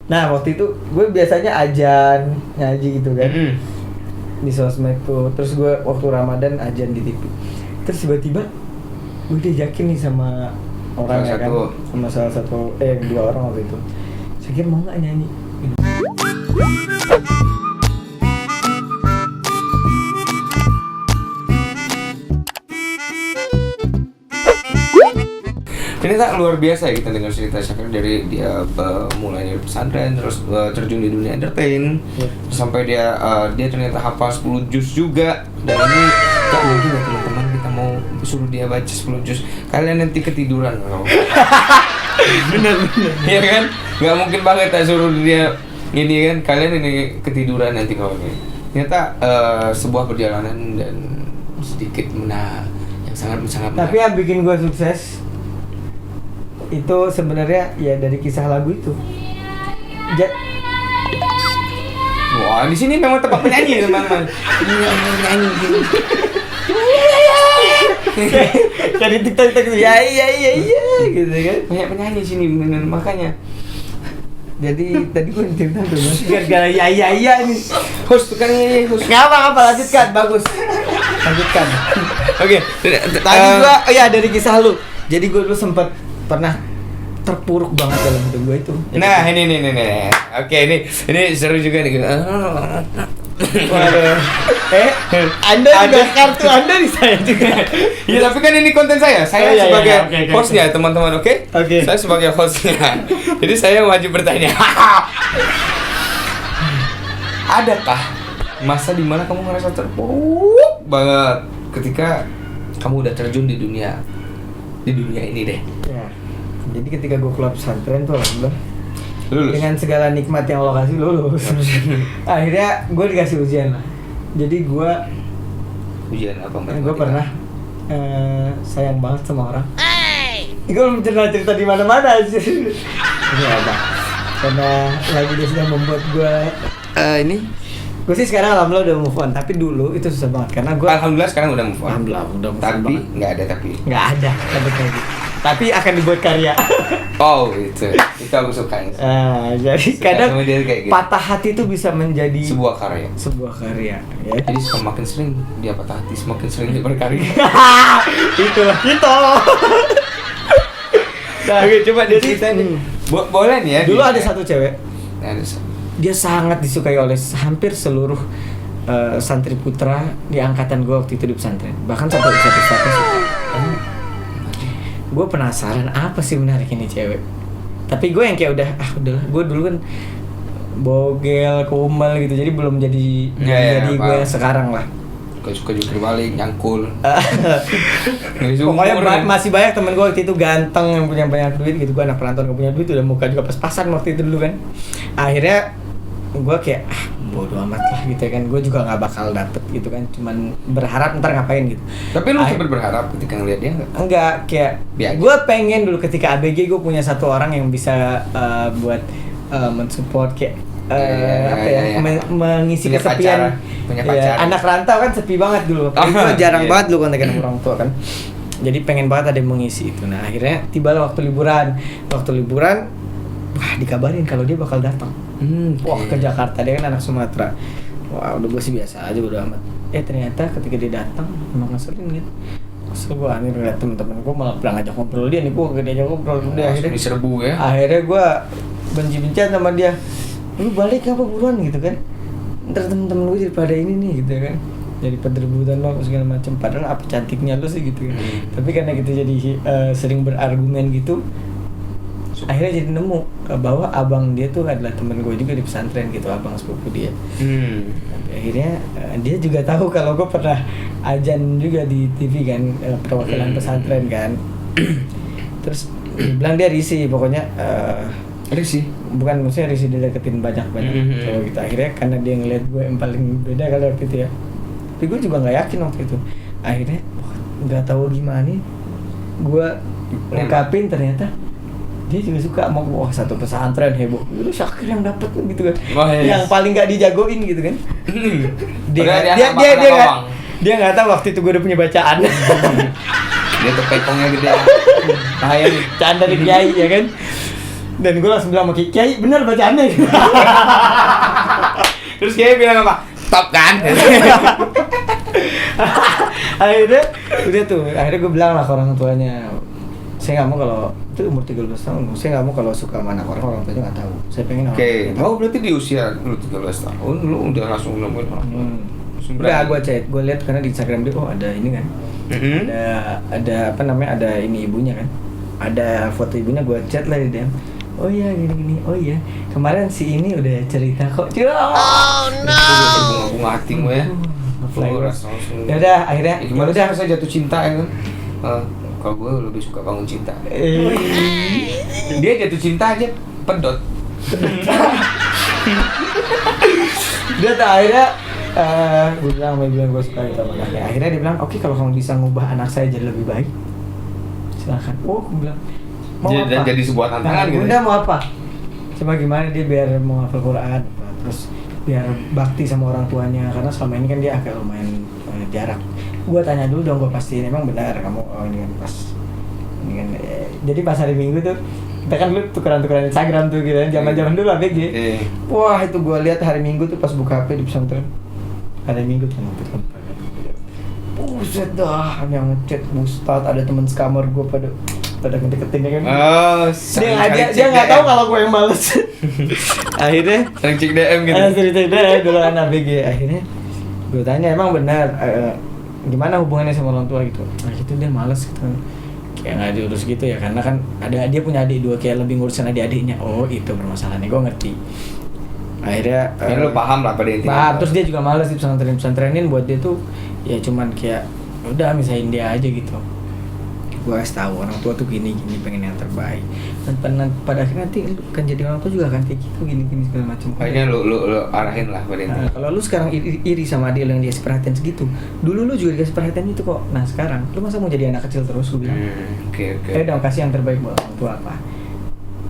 Nah waktu itu gue biasanya ajan ngaji gitu kan di sosmed tuh. Terus gue waktu Ramadan ajan di TV. Terus tiba-tiba gue diajakin nih sama orang ya kan, sama salah satu dua orang waktu itu. Saya kira mau nggak nyanyi? Ini tak luar biasa ya kita dengar cerita Syakir dari dia mulai dari pesantren terus terjun di dunia entertain sampai dia ternyata hafal 10 juz juga. Dan ini tak mungkin ya teman-teman kita mau suruh dia baca 10 juz kalian nanti ketiduran bener ya kan, nggak mungkin banget tak suruh dia ini kan, kalian ini ketiduran nanti kalau ini. Ternyata sebuah perjalanan dan sedikit yang sangat tapi yang bikin gue sukses itu sebenarnya ya dari kisah lagu itu. Wah, di sini memang tempat penyanyi teman-teman. Nyanyi gitu. Cari TikTok gitu. Ya gitu kan. Banyak penyanyi sini makanya. Jadi tadi gue cerita tuh Mas, gara-gara ya nih. Host kan ini host. Enggak apa-apa, lanjutkan, bagus. Lanjutkan. Oke. Tadi gua dari kisah lu. Jadi gue dulu sempat pernah terpuruk banget dalam hidup gue itu. Nah, ini. Oke, ini seru juga nih. Waduh. Anda juga kartu Anda di saya juga. Ya, tapi kan ini konten saya. Saya sebagai hostnya, teman-teman, oke? Oke. Saya sebagai hostnya. Jadi saya wajib bertanya. Adakah masa dimana kamu merasa terpuruk banget ketika kamu udah terjun di dunia ini deh? Ya. Jadi ketika gue keluar pesantren tuh alhamdulillah lulus. Dengan segala nikmat yang Allah kasih lulus. Akhirnya gue dikasih ujian lah. Jadi ujian apa? Gue pernah sayang banget sama orang. Gue belum cerita di mana-mana aja. Ini apa? Karena lagi dia sedang membuat gue ini. Gue sih sekarang alhamdulillah udah move on, tapi dulu itu susah banget karena gue alhamdulillah sekarang udah move on. Alhamdulillah udah move on. Tapi nggak ada tapi akan dibuat karya. Oh itu aku suka. Jadi kadang gitu. patah hati itu bisa menjadi sebuah karya ya. Jadi semakin sering dia patah hati semakin sering dia berkarya. Itulah itu. Oke, coba dia ceritain. Boleh nih ya. Dulu ada satu cewek. Dia sangat disukai oleh hampir seluruh santri putra di angkatan gue waktu itu di pesantren. Bahkan sampai status gue penasaran apa sih menarik ini cewek. Tapi gue yang kayak udahlah. Gue dulu kan bogel, kumal gitu. Jadi belum jadi gue yang sekarang lah. Suka jungkir balik, nyangkul. Pokoknya masih banyak temen gue waktu itu ganteng yang punya banyak duit gitu. Gue anak perantauan gak punya duit, udah muka juga pas-pasan waktu itu dulu kan. Akhirnya gue kayak bodo amat lah gitu kan. Gue juga gak bakal dapet gitu kan. Cuman berharap ntar ngapain gitu. Tapi lu sempet berharap ketika ngeliat dia gak? Enggak, kayak gue pengen dulu ketika ABG gue punya satu orang yang bisa buat mensupport kayak mengisi punya kesepian. Punya pacar. Anak rantau kan sepi banget dulu. Gue jarang banget dulu kontekan sama orang tua kan. Jadi pengen banget ada yang mengisi itu. Nah akhirnya tibalah waktu liburan. Wah dikabarin kalau dia bakal datang. Wah ke Jakarta, dia kan anak Sumatera. Wah udah gue sih biasa aja udah amat. Ternyata ketika dia datang emang ngeselin gitu. Kesel gue aneh ngeliat temen-temen gue malah bilang ngajak ngobrol dia nih, gue gak diajak ngobrol. Akhirnya diserbu ya. Akhirnya gue benci-bencian sama dia. Lu balik apa buruan gitu kan? Ntar temen-temen gue daripada ini nih gitu kan. Jadi penderbutan lo segala macam. Padahal apa cantiknya lu sih gitu kan. Tapi karena gitu jadi sering berargumen gitu. Akhirnya jadi nemu bahwa abang dia tuh adalah temen gue juga di pesantren gitu, abang sepupu dia. Tapi akhirnya dia juga tahu kalau gue pernah ajan juga di TV kan, perwakilan pesantren kan. Terus bilang dia risih pokoknya. Risih? Bukan, maksudnya risih dia deketin banyak cowok gitu. Akhirnya karena dia ngeliat gue yang paling beda kali waktu itu ya. Tapi gue juga gak yakin waktu itu. Akhirnya gak tahu gimana gue ungkapin ternyata dia juga suka sama gue. Satu pesantren heboh. Lu Syakir yang dapet gitu kan. Yang paling gak dijagoin gitu kan. Dia gak tahu waktu itu gue udah punya bacaan. Dia tuh pekongnya gede. Bahaya nih, canda di kiai ya kan. Dan gue langsung bilang sama Kiai, bener bacaannya. Terus Kiai bilang apa? Top kan? Akhirnya udah tuh, akhirnya gue bilang lah ke orang tuanya, saya nggak mau kalau itu umur 13 tahun, saya nggak mau kalau suka sama anak orang tuanya nggak tahu. Saya pengen orang Oke, tuanya tahu. oh berarti di usia lu 13 tahun lu udah langsung nemuin orang tua. Udah gue chat, gue lihat karena di Instagram dia, oh ada ini kan, ada apa namanya, ada ini ibunya kan, ada foto ibunya, gue chat lah di DM. Oh iya gini, oh iya kemarin si ini udah cerita kok. Oh no. Bunga hatimu ya. Ya udah akhirnya Gimana udah saya jatuh cinta ya kan? Kalau gue lebih suka bangun cinta. Dia jatuh cinta aja pedot. Dia tak akhirnya gue bilang sama ibu yang gue suka itu sama anaknya. Akhirnya dia bilang, oke kalau kamu bisa ngubah anak saya jadi lebih baik, silakan. Oh, gue bilang mau Dan apa? jadi sebuah tantangan gitu. Bunda mau apa? Coba gimana dia biar mau hafal Quran, terus biar bakti sama orang tuanya, karena selama ini kan dia agak lumayan jarak. Gue tanya dulu dong, gue pastiin emang benar kamu ini kan pas ini kan. Jadi pas hari Minggu tuh kita kan dulu tukeran-tukeran Instagram tuh gitu kan, zaman-zaman dulu ABG. Wah itu gue lihat hari Minggu tuh pas buka HP di pesantren. Hari Minggu tuh buset dah, yang ngechat Ustad, ada teman sekamar gue pada ngedeketin ya kan. Dia nggak tahu kalau gue yang males. Akhirnya sering cek DM gitu. Sering cek DM dulu kan ABG. Akhirnya gue tanya emang benar gimana hubungannya sama orang tua gitu. Nah itu dia males gitu. Kayak nggak diurus gitu ya, karena kan dia punya adik 2, kayak lebih ngurusin adik-adiknya. Oh itu permasalahannya, gue ngerti. Akhirnya lu paham lah pada intinya. Paham, terus dia juga males di pesantrenin buat dia tuh ya cuman kayak udah misahin dia aja gitu. Gue kasih tahu orang tua tuh gini pengen yang terbaik, dan pada akhirnya nanti lu kan jadi orang tua juga kan kayak gitu gini segala macam. Kayaknya lu arahin lah pada intinya. Nah, kalau lu sekarang iri sama dia yang dikasih perhatian segitu, dulu lu juga dikasih perhatian itu kok. Nah sekarang lu masa mau jadi anak kecil terus, gue bilang. Oke. Dong kasih yang terbaik buat orang tua apa?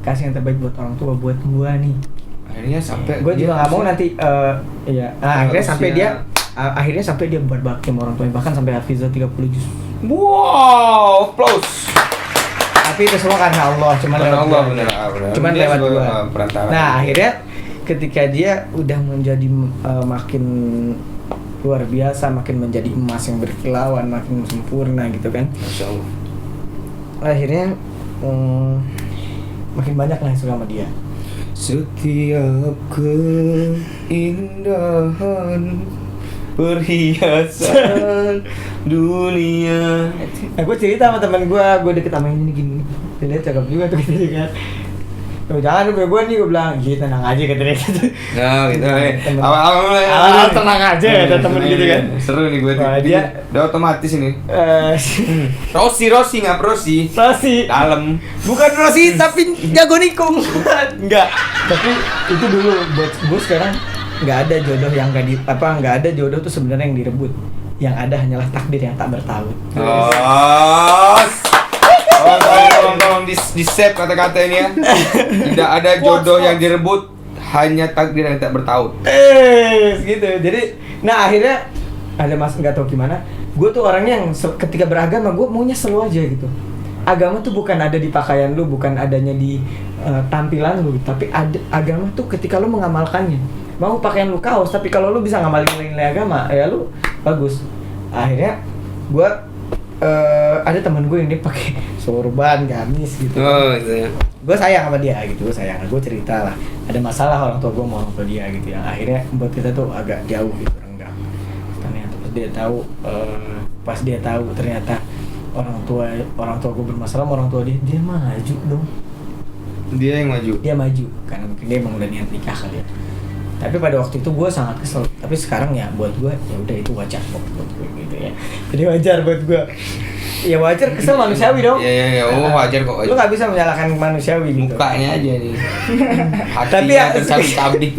Kasih yang terbaik buat orang tua, buat gua nih. Akhirnya sampai Gue juga nggak mau nanti akhirnya sampai dia berbakti sama orang tuanya, bahkan sampai hafizah 30 juz. Wow, applause. Tapi itu semua karena Allah, cuman lewat gua. Perantara. Nah, akhirnya ketika dia udah menjadi makin luar biasa, makin menjadi emas yang berkilauan, makin sempurna gitu kan. Masya Allah. Akhirnya makin banyak lah yang suka sama dia. Setiap keindahan perhiasan dunia. Nah, gue cerita sama teman gue deket sama ini gini. Dia lihat cakep juga tuh gitu kan. Tuh, jangan lupa gue nih, gue bilang, gitu tenang aja kata dia gitu. Nah gitu Awal tenang aja kata temen gitu kan. Seru nih gue Wah, dia udah otomatis ini. Rosi nggak Rosi dalam. Bukan Rosi tapi jago nikung. Enggak. Tapi itu dulu buat gue, sekarang nggak ada jodoh yang nggak ada jodoh tuh sebenarnya yang direbut. Yang ada hanyalah takdir yang tak bertaut. Tolong di save kata-kata ini ya. Tidak ada jodoh yang direbut, hanya takdir yang tak bertaut. Gitu. Jadi, nah akhirnya ada nggak tahu gimana. Gue tuh orangnya yang ketika beragama gue maunya selalu aja gitu. Agama tuh bukan ada di pakaian lu, bukan adanya di tampilan lu, tapi agama tuh ketika lu mengamalkannya. Mau pakaian lu kaos, tapi kalau lu bisa ngamalin nilai agama, ya lu bagus. Akhirnya gue ada teman gue yang dia pakai sorban, gamis gitu. Gitu ya. Gue sayang sama dia gitu, gue cerita lah. Ada masalah orang tua gue mau orang tua dia gitu ya. Akhirnya buat kita tuh agak jauh gitu, renggang. Ternyata pas dia tahu ternyata orang tua gue bermasalah sama orang tua dia maju dong. Dia yang maju. Dia maju karena mungkin dia emang udah niat nikah kali ya. Tapi pada waktu itu gue sangat kesel. Tapi sekarang ya buat gue ya udah itu wajar kok buat gue gitu ya. Jadi wajar buat gue. Ya wajar, kesel manusiawi dong. Iya. Oh wajar kok. Lu nggak bisa menyalahkan manusiawi gitu. Mukanya aja nih. Tapi ya tercabik-cabik.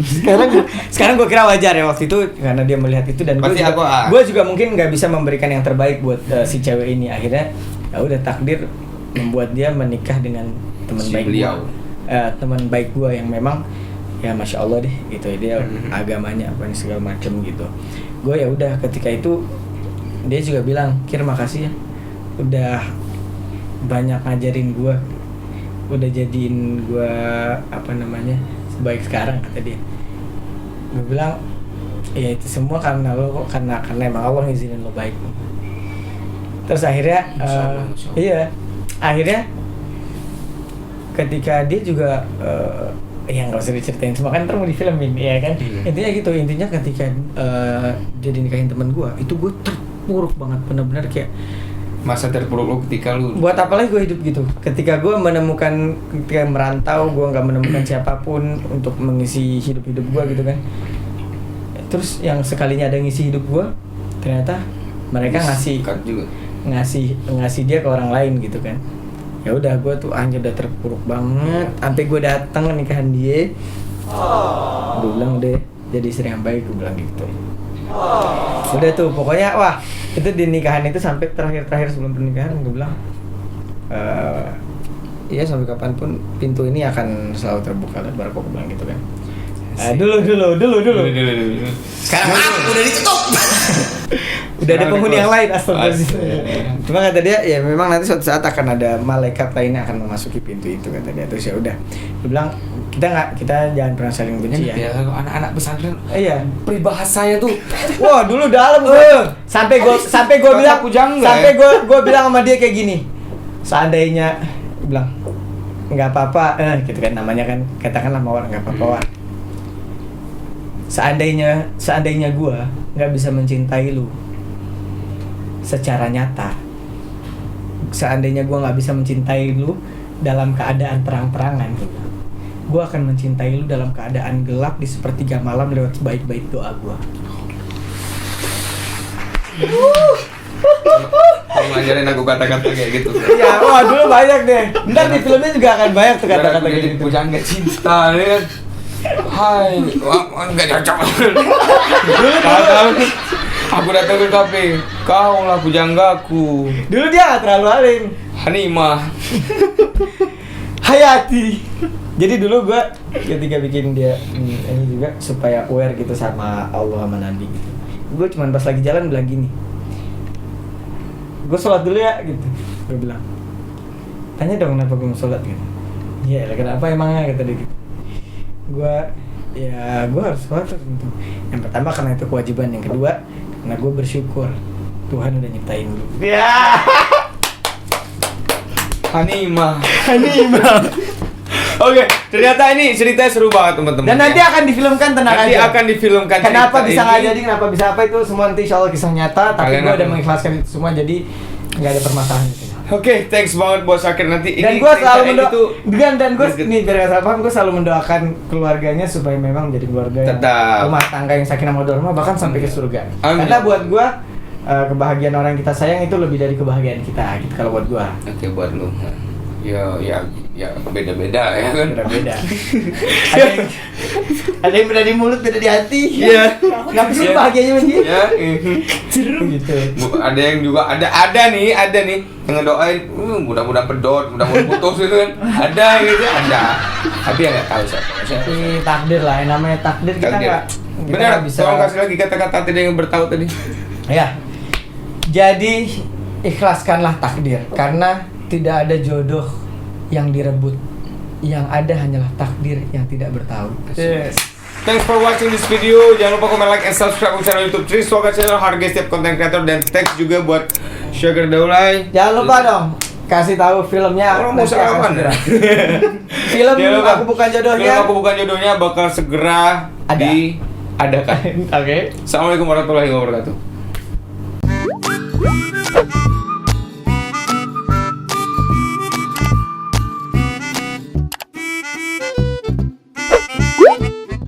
sekarang gue kira wajar ya waktu itu karena dia melihat itu, dan gue juga mungkin nggak bisa memberikan yang terbaik buat si cewek ini. Akhirnya ya udah takdir membuat dia menikah dengan teman baik gue. Teman baik gue yang memang ya masya Allah deh gitu, dia agamanya apa segala macem gitu. Gue ya udah ketika itu dia juga bilang, Kir makasih ya udah banyak ngajarin gue udah jadiin gue apa namanya sebaik sekarang, kata dia. Gue bilang ya itu semua karena lo, karena emang Allah ngizinin lo baik. Terus akhirnya iya, akhirnya ketika dia juga ya nggak usah diceritain semua kan, ntar mau difilmin ya kan. Intinya gitu, intinya ketika dia dinikahin teman gue, itu gue terpuruk banget, benar-benar kayak masa terpuruk lo ketika lu buat apa lagi gue hidup gitu. Ketika gue menemukan, ketika merantau, gue nggak menemukan siapapun untuk mengisi hidup gue gitu kan. Terus yang sekalinya ada yang ngisi hidup gue, ternyata mereka ngasih dia ke orang lain gitu kan. Ya udah, gue tuh anjir udah terpuruk banget. Sampai gue datang nikahan dia, gue bilang deh jadi istri yang baik, gue bilang gitu. Udah tuh pokoknya, wah itu di nikahan itu sampai terakhir sebelum pernikahan gue bilang iya sampai kapanpun pintu ini akan selalu terbuka lebar kok, gue bilang gitu kan. Dulu. Sekarang udah ditutup. Udah ada penghuni yang lain, astagfirullahaladzim. Cuma kata dia, ya memang nanti suatu saat akan ada malaikat lainnya akan memasuki pintu itu, kata dia. Terus ya udah, dia bilang kita jangan pernah saling benci ya. Anak-anak pesantren. Iya. Peribahasanya tuh. Wah dulu dalam. Sampai gue bilang, gue bilang sama dia kayak gini. Seandainya, bilang nggak apa-apa, gitu kan namanya kan, katakanlah mawar nggak apa-apa. Seandainya gue nggak bisa mencintai lu secara nyata, seandainya gue nggak bisa mencintai lu dalam keadaan terang-terangan, gue akan mencintai lu dalam keadaan gelap di sepertiga malam lewat sebaik-baik doa gue. Kalau ngajarin aku kata-kata kayak gitu. Iya, wah dulu banyak deh. Ntar di filmnya juga akan banyak tuh kata-kata kayak gitu. Pujangga cinta, nih kan. Hai, wah nggak cocok. Aku datang ke kafe, kau lah pujanggaku. Dulu dia nggak terlalu alim. Hanimah. Hayati. Jadi dulu gue ketika bikin dia ini juga supaya aware gitu sama Allah sama Nabi gitu. Gue cuman pas lagi jalan bilang gini, gue sholat dulu ya gitu. Gue bilang, tanya dong kenapa gue mau sholat gitu. Iya, kenapa emangnya, kata dia gitu. Gue harus sholat gitu. Yang pertama karena itu kewajiban, yang kedua karena gue bersyukur Tuhan udah nyiptain lu. Ya. Hanimah. Oke, Ternyata ini ceritanya seru banget teman-teman. dan nanti akan difilmkan, tenang nanti aja. akan difilmkan. Kenapa bisa nggak ini. jadi, kenapa bisa apa, itu semua nanti insya Allah kisah nyata. Tapi Kalian gue udah akan- mengikhlaskan itu semua, jadi nggak ada permasalahan di sini. Oke, thanks banget Bos Akir nanti. Dan ini gue cerita selalu ini mendoakan, tuh dan gue good. nih biar nggak salah paham, gue selalu mendoakan keluarganya supaya memang menjadi keluarga yang Tetap. rumah tangga yang sakinah mawaddah warahmah, bahkan sampai ke surga. Amin. Karena buat gue kebahagiaan orang yang kita sayang itu lebih dari kebahagiaan kita, gitu kalau buat gue. Oke, buat lu. Ya beda-beda ya kan. Beda-beda. ada yang beda di mulut, beda di hati. Iya. Kenapa sih Iya. bahagianya sama dia? Ya, Gitu. ada yang juga ada nih yang ngedoain mudah-mudahan pedot, mudah-mudahan putus gitu kan. Ada gitu, ada. Tapi ya nggak tahu siapa. Tapi takdir lah, yang namanya takdir kita Takdir. nggak Benar, bisa. tolong kasih lagi kata-kata tadi yang bertahu tadi. Ya. Jadi ikhlaskanlah takdir, karena tidak ada jodoh yang direbut. Yang ada hanyalah takdir yang tidak bertahu. Yes. Thanks for watching this video. Jangan lupa komen, like, and subscribe ke channel YouTube Tris Swaka Channel, hargai setiap konten kreator, dan thanks juga buat Sugar Daulay. Jangan lupa dong kasih tahu filmnya. Orang mau nanti akan salaman ya? segera. Film Jangan lupa. Aku Bukan Jodohnya. Film Aku Bukan Jodohnya bakal segera Ada. diadakan. Oke. Assalamualaikum warahmatullahi wabarakatuh.